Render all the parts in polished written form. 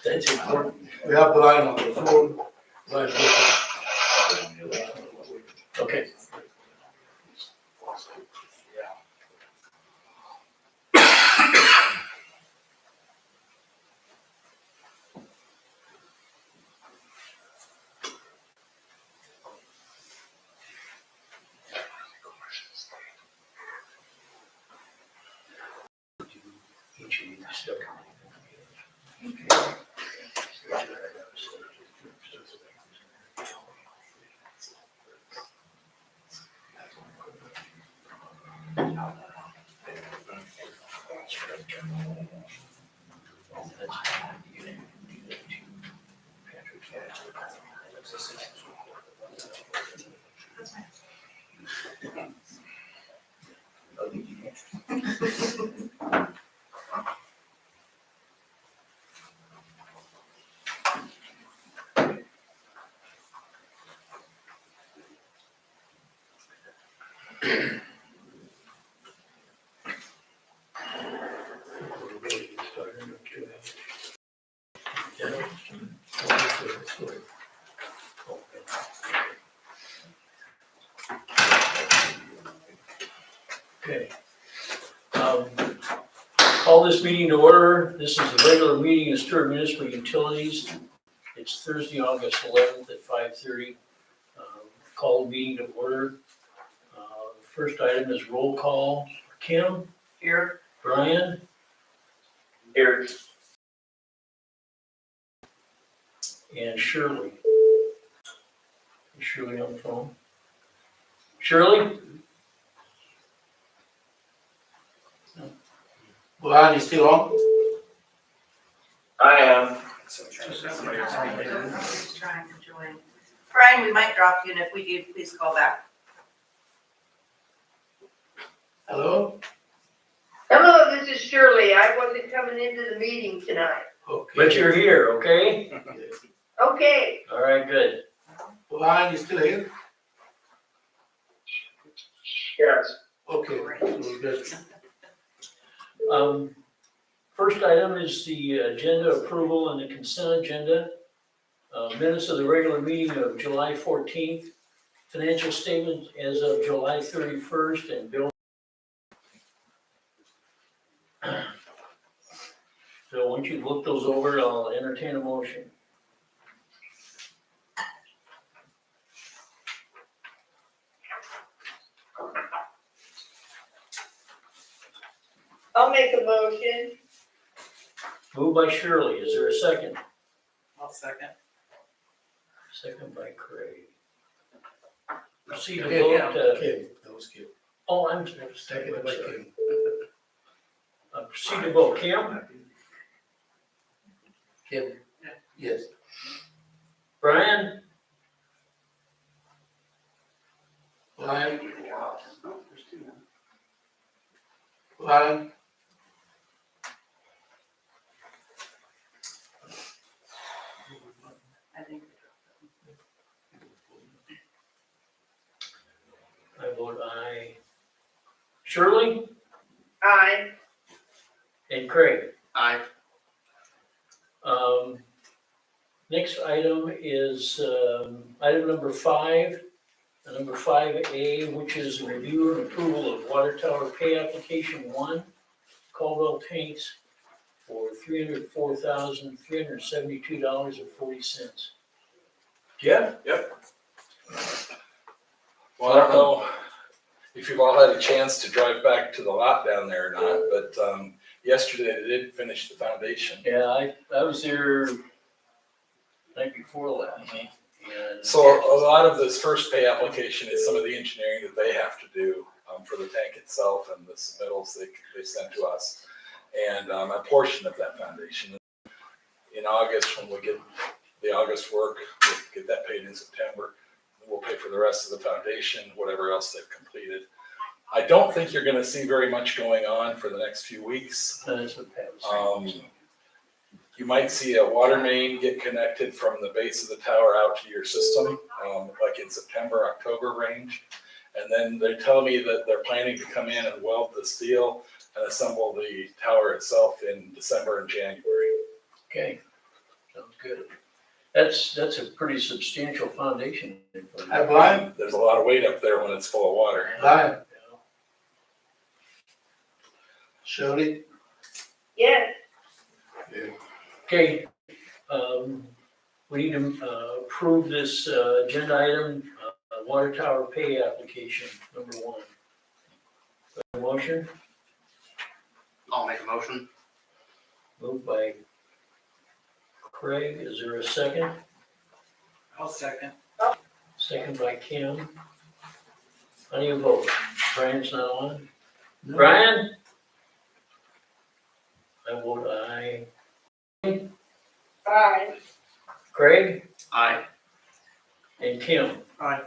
That's important. We have the line on the phone. Line. Okay. Okay. Call this meeting to order. This is the regular meeting of Stuart Municipal Utilities. It's Thursday, August 11th at 5:30. Call the meeting to order. First item is roll call. Kim? Here. Brian? Here. And Shirley. Is Shirley on the phone? Shirley? Brian, you still on? I am. Somebody's trying to join. Brian, we might drop you, and if we do, please call back. Hello? Hello, this is Shirley. I wasn't coming into the meeting tonight. Okay. But you're here, okay? Okay, All right, good. Brian, you still here? Yes. Okay. So good. First item is the agenda approval and the consent agenda. Minutes of the regular meeting of July 14th, financial statement as of July 31st, and bill. So once you've looked those over, I'll entertain a motion. I'll make a motion. Moved by Shirley, is there a second? I'll second. Second by Craig. Proceed to Okay, vote, Kim, that was Kim. oh, I'm Second by Kim. Proceed to vote, Kim? Kim? Yes. Brian? Brian? Brian? I think. I vote aye. Shirley? Aye. And Craig? Aye. Next item is, item number 5, number 5A, which is review and approval of water tower pay application 1, Caldwell tanks for $304,372.40. Jeff? Well, I don't know if you've all had a chance to drive back to the lot down there or not, but yesterday they did finish the foundation. Yeah, I was there night before last. And So a lot of this first pay application is some of the engineering that they have to do for the tank itself and the submittals they sent to us. And a portion of that foundation. In August, when we get the August work, we'll get that paid in September. We'll pay for the rest of the foundation, whatever else they've completed. I don't think you're gonna see very much going on for the next few weeks. that's what Pat was saying. You might see a water main get connected from the base of the tower out to your system, like in September, October range. And then they tell me that they're planning to come in and weld the steel and assemble the tower itself in December and January. Okay, sounds good. That's a pretty substantial foundation. Hi, Brian. There's a lot of weight up there when it's full of water. Brian. Shirley? Yes, Okay, we need to approve this agenda item, water tower pay application, number 1. Motion, I'll make a motion. moved by Craig, is there a second? I'll second. Second by Kim. How do you vote? Brian's not on? Brian? I vote aye. aye. Craig Aye. and Kim. Aye.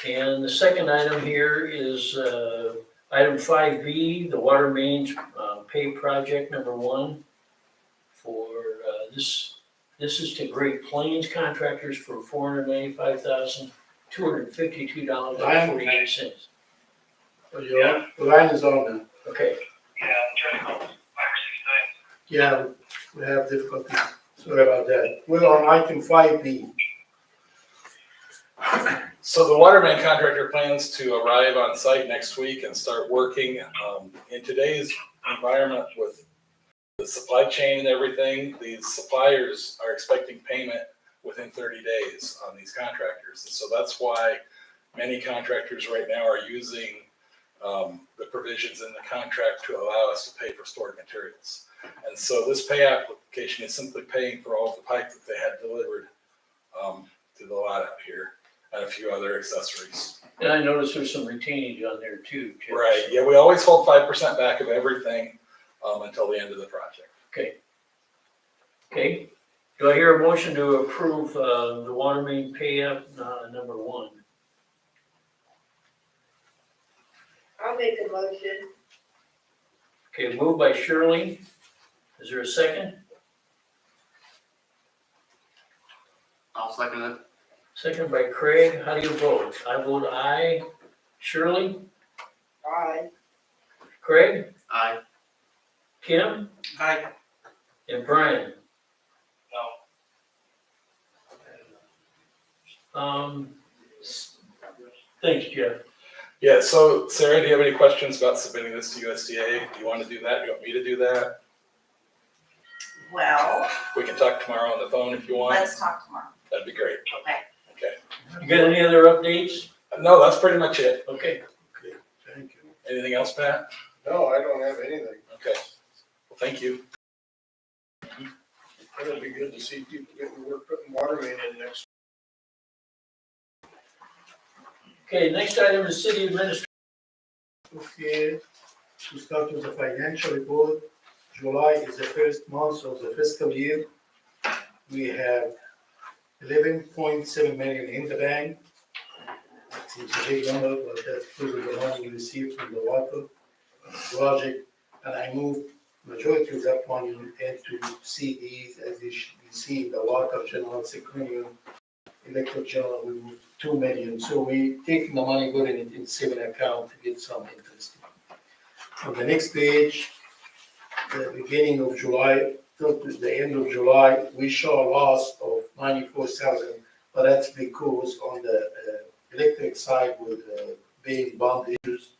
And the second item here is item 5B, the water mains pay project number 1 for this is to Great Plains Contractors for $495,252.48. Oh, you're on? The line is on now. Okay, Yeah, we have difficulties. Sorry about that. We're on item 5B. So the water main contractor plans to arrive on site next week and start working. In today's environment with the supply chain and everything, these suppliers are expecting payment within 30 days on these contractors. And so that's why many contractors right now are using the provisions in the contract to allow us to pay for stored materials. And so this pay application is simply paying for all of the pipe that they had delivered to the lot up here and a few other accessories. and I noticed there's some retainage on there too, Chip. Right, yeah, we always hold 5% back of everything until the end of the project. Okay, do I hear a motion to approve the water main pay app number 1? I'll make a motion. Okay, moved by Shirley. Is there a second? I'll second it. Second by Craig. How do you vote? I vote aye. Shirley? Aye. Craig? Aye. Kim? Aye. And Brian? Thanks, Jeff. Yeah, so Sarah, do you have any questions about submitting this to USDA? Do you want to do that? Do you want me to do that? Well, We can talk tomorrow on the phone if you want. let's talk tomorrow. That'd be great. Okay. You got any other updates? No, that's pretty much it. Okay. Okay, thank you. Anything else, Pat? No, I don't have anything. Okay. Well, thank you. It'll be good to see people getting work, putting water main in next. Okay, next item is city administration. Okay, to start with the financial report, July is the first month of the fiscal year. We have 11.7 million in the bank. It's a big number, but that's because of the money we received from the water project. And I moved majority of that money into CDs, as you see, the water general, secretarial, electric general, we moved 2 million. So we take the money, putting it in saving account to get some interest. On the next page, the beginning of July till to the end of July, we show a loss of 94,000, but that's because on the electric side with paying bond issues,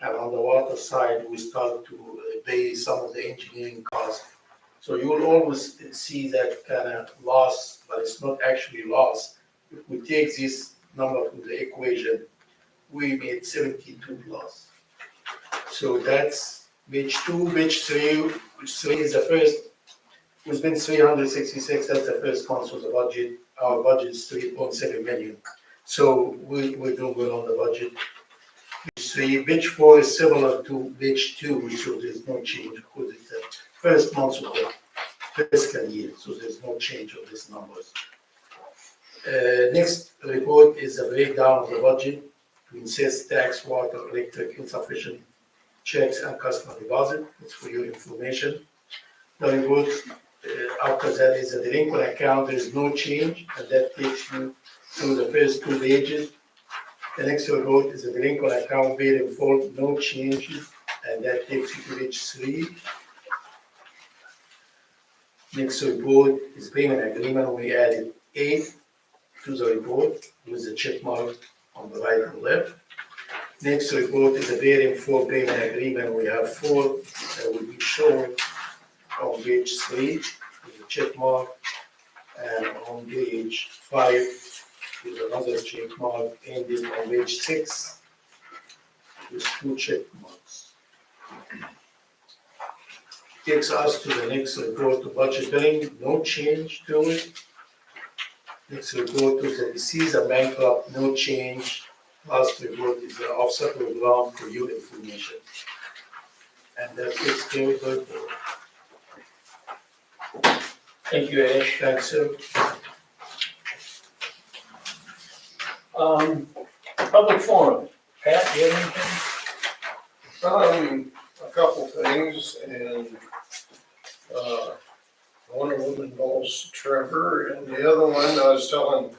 and on the water side, we start to pay some of the engineering costs. So you will always see that kind of loss, but it's not actually loss. If we take this number from the equation, we made 72 loss. So that's page 2, page 3, which 3 is the first. It's been 366, that's the first month of the budget. Our budget is 3.7 million. So we're doing good on the budget. Page 3, page 4 is similar to page 2, so there's no change because it's the first month of the fiscal year, so there's no change of these numbers. Next report is a breakdown of the budget between sales tax, water, electric, insufficient checks, and customer deposit. It's for your information. The report after that is a delinquent account. There is no change, and that takes you through the first 2 pages. The next report is a delinquent account paid in full, no changes, and that takes you to page 3. Next report is payment agreement. We added 8 to the report with the check mark on the right and left. Next report is a paid in full payment agreement. We have 4 that will be shown on page 3 with a check mark, and on page 5 with another check mark, ending on page 6 with 2 check marks. Takes us to the next report to budget billing, no change to it. Next report to the deceased and bankrupt, no change. Last report is the offset program for your information. And that takes care of the report. Thank you, Ash. Thanks, sir. Public forum. Pat, you have anything? A couple things, and, one of them involves Trevor, and the other one, I was telling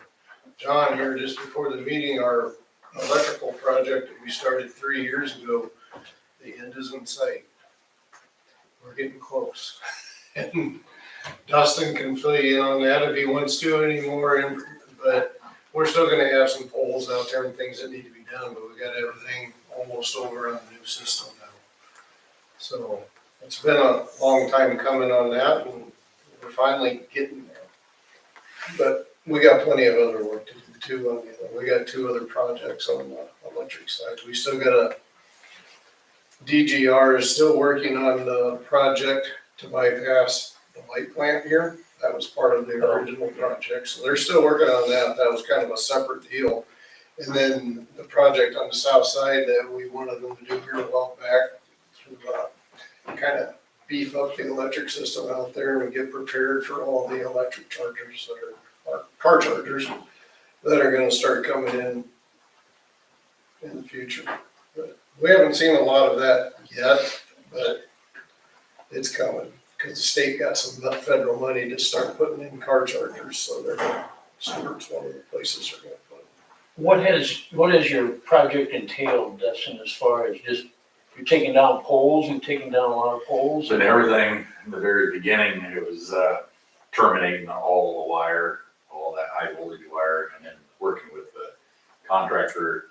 John here just before the meeting, our electrical project that we started 3 years ago, the end is in sight. We're getting close. And Dustin can fill you in on that if he wants to anymore, but we're still gonna have some poles out there and things that need to be done, but we got everything almost over on the new system now. So it's been a long time coming on that, and we're finally getting there. But we got plenty of other work to do too. I mean, we got 2 other projects on the electric side. We still got DGR is still working on the project to bypass the light plant here. That was part of the original project, so they're still working on that. That was kind of a separate deal. And then the project on the south side that we wanted them to do here a while back to kind of beef up the electric system out there and get prepared for all the electric chargers that are car chargers that are gonna start coming in the future. But we haven't seen a lot of that yet, but it's coming, because the state got some federal money to start putting in car chargers, so Stuart's one of the places they're gonna put. What has your project entailed, Dustin, as far as just, you're taking down poles, and taking down a lot of poles? And everything, in the very beginning, it was terminating all the wire, all that high voltage wire, and then working with the contractor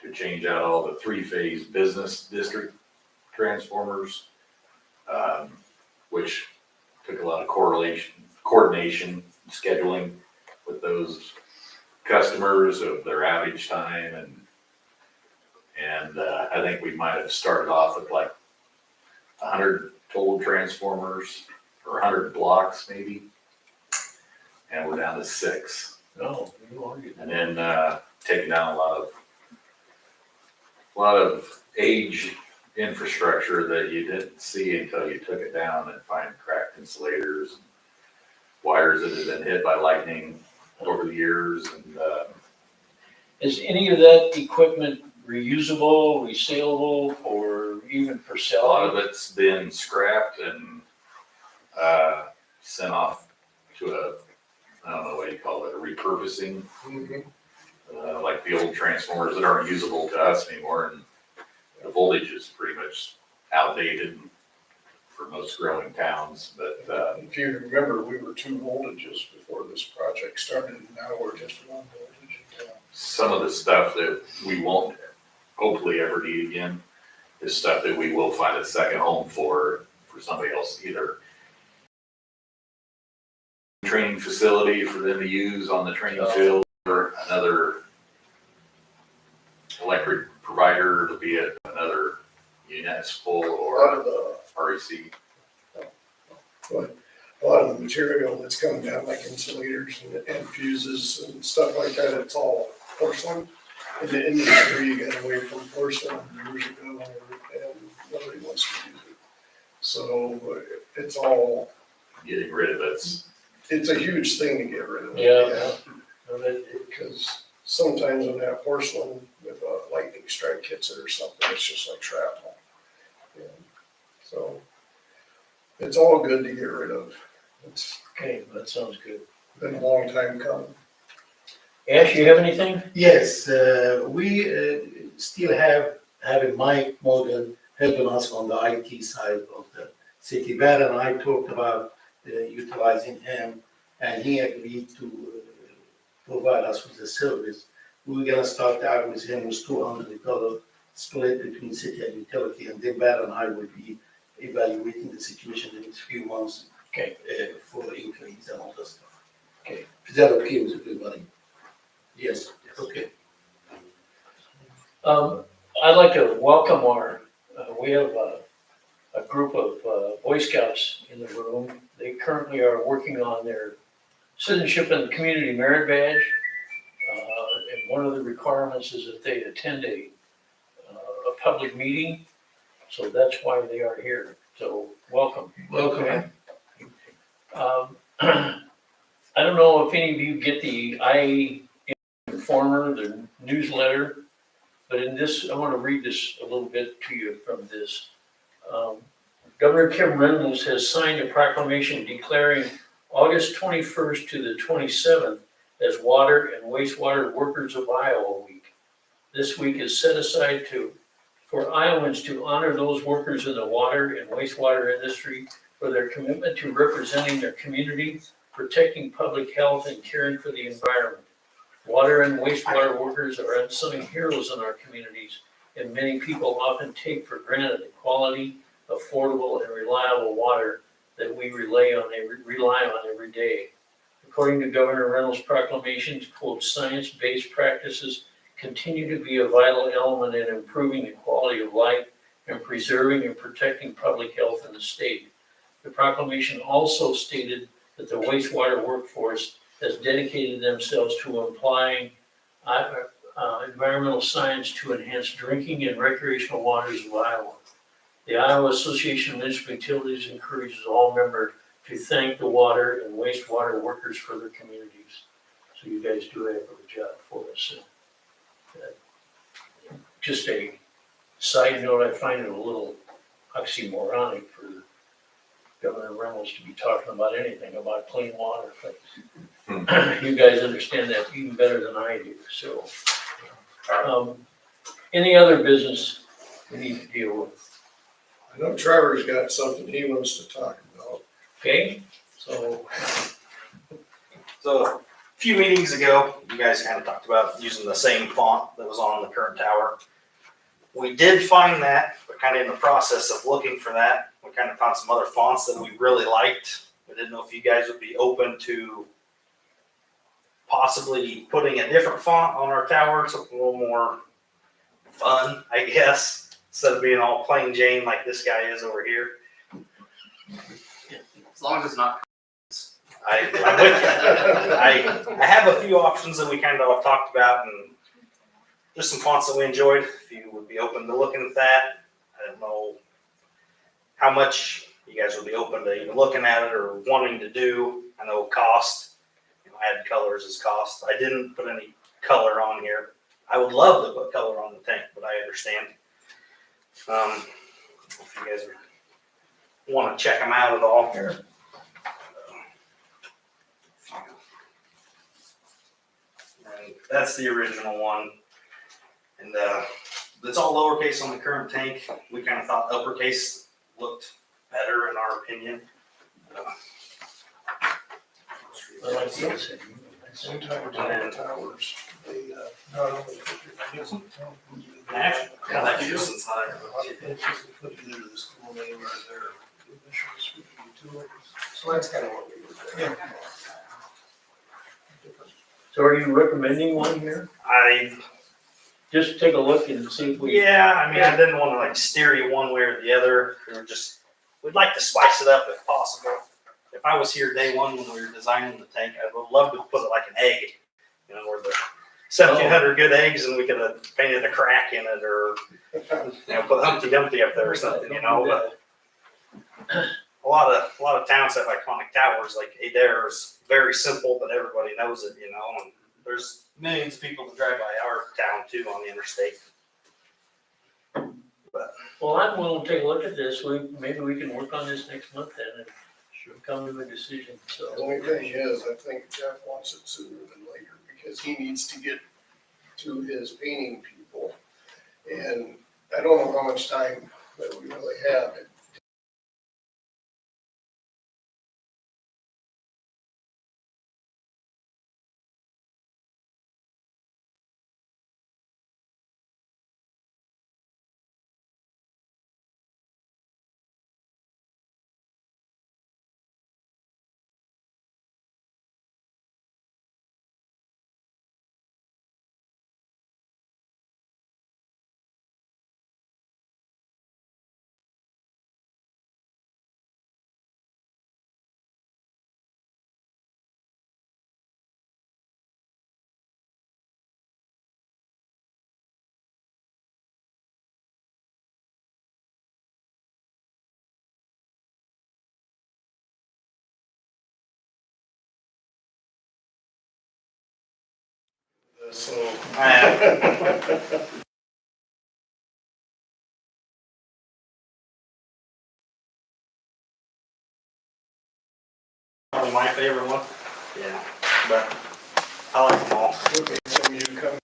to change out all the 3-phase business district transformers, which took a lot of coordination, scheduling with those customers of their outage time, and I think we might have started off with like 100 total transformers, or 100 blocks maybe, and we're down to 6. No, you are getting. And then taking down a lot of age infrastructure that you didn't see until you took it down, and find cracked insulators, and wires that had been hit by lightning over the years. And Is any of that equipment reusable, resaleable, or even for a lot of selling? it's been scrapped and sent off to I don't know what you call it, a repurposing. Like the old transformers that aren't usable to us anymore, and the voltage is pretty much outdated for most growing towns. But If you remember, we were 2 voltages before this project started, and now we're just 1 voltage in town. some of the stuff that we won't hopefully ever need again is stuff that we will find a second home for somebody else, either training facility for them to use on the training field, or another electric provider to be at another municipal A lot or of the, REC. a lot of the material that's coming down, like insulators and fuses and stuff like that, it's all porcelain. In the industry, got away from porcelain years ago, and nobody wants to use it. So it's all, Getting rid of it's a huge thing to get rid of. Yeah. Because sometimes when that porcelain with a lightning strike hits it or something, it's just like shrapnel. And so it's all good to get rid of. It's Okay, that sounds good. been a long time coming. Ash, you have anything? Yes, we still having Mike Morgan helping us on the IT side of the city. Brad and I talked about utilizing him, and he agreed to provide us with the service. We're gonna start out with him with $200 split between city and utility, and then Brad and I will be evaluating the situation in the next few months. Okay. For the increase and all that stuff. Okay. Is that okay with everybody? Yes, okay. I'd like to welcome we have a group of Boy Scouts in the room. They currently are working on their citizenship and community merit badge. And one of the requirements is that they attend a public meeting, so that's why they are here. So welcome. Welcome. I don't know if any of you get the IA Informer, the newsletter, but in this, I want to read this a little bit to you from this. Governor Kim Reynolds has signed a proclamation declaring August 21st to the 27th as Water and Wastewater Workers of Iowa Week. This week is set aside for Iowans to honor those workers in the water and wastewater industry for their commitment to representing their community, protecting public health, and caring for the environment. Water and wastewater workers are unsung heroes in our communities, and many people often take for granted the quality, affordable, and reliable water that we rely on every day. According to Governor Reynolds' proclamations, quote, science-based practices continue to be a vital element in improving the quality of life and preserving and protecting public health in the state. The proclamation also stated that the wastewater workforce has dedicated themselves to applying environmental science to enhance drinking and recreational waters of Iowa. The Iowa Association of Municipal Utilities encourages all members to thank the water and wastewater workers for their communities. So you guys do have a job for us. Just a side note, I find it a little oxymoronic for Governor Reynolds to be talking about anything about clean water. But you guys understand that even better than I do, so. Any other business we need to deal with? I know Trevor's got something he wants to talk about. Okay, So, So a few meetings ago, you guys kind of talked about using the same font that was on the current tower. We did find that, but kind of in the process of looking for that, we kind of found some other fonts that we really liked. We didn't know if you guys would be open to possibly putting a different font on our tower, something a little more fun, I guess, instead of being all plain Jane like this guy is over here. As long as it's not. I'm with you. I have a few options that we kind of talked about, and just some fonts that we enjoyed. If you would be open to looking at that, I don't know how much you guys would be open to even looking at it or wanting to do. I know cost, add colors is cost. I didn't put any color on here. I would love to put color on the tank, but I understand. If you guys want to check them out at all here. And that's the original one. And it's all lowercase on the current tank. We kind of thought uppercase looked better in our opinion. I like this. sometimes on the towers, they, not only put your names on the town, Yeah, that uses inside. it's just put it into the school name right there. Initials for the utilities. So that's kind of what we were doing. So are you recommending one here? Just take a look and see if we. Yeah, I mean, I didn't want to like steer you one way or the other. We'd like to spice it up if possible. If I was here day one when we were designing the tank, I would love to put it like an egg, where the 1,700 good eggs, and we could have painted a crack in it, or put Humpty Dumpty up there or something, But a lot of towns have iconic towers. Like Adair is very simple, but everybody knows it, And there's millions of people that drive by our town too on the interstate. Well, I'm willing to take a look at this. Maybe we can work on this next month then and come to a decision, The so. only thing is, I think Jeff wants it sooner than later because he needs to get to his painting people. And I don't know how much time that we really have. So. Probably my favorite one. Yeah, but I like them all. Okay, so you come.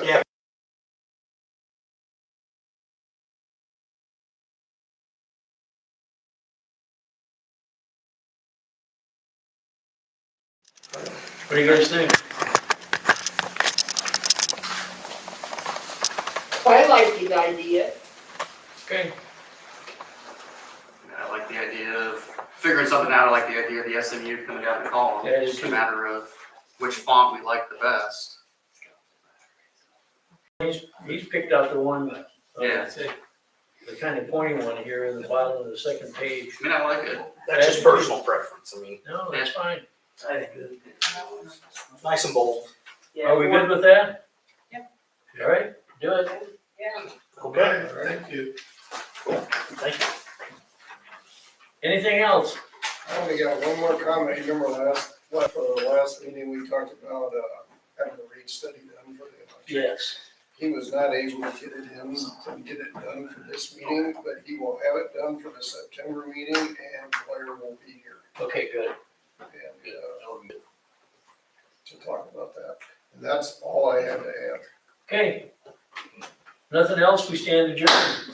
Yeah. What do you guys think? I like his idea. Okay, I like the idea of figuring something out. I like the idea of the SMU coming down and calling. Yeah, I do It's just a too. matter of which font we like the best. he's picked out the one, Yeah. the kind of pointy one here in the bottom of the second page. I mean, I like it. That's just personal preference. I mean, No, that's fine. nice and bold. Are we good with that? Yep. All right, do it. Okay. All right, thank you. Thank you. Anything else? I only got one more comment. You remember last meeting, we talked about, having a rate study done for the election. Yes. He was not able to get it in, to get it done for this meeting, but he will have it done for the September meeting, and Blair will be here. Okay, good. And, to talk about that. And that's all I had to add. Okay. Nothing else, we stand adjourned.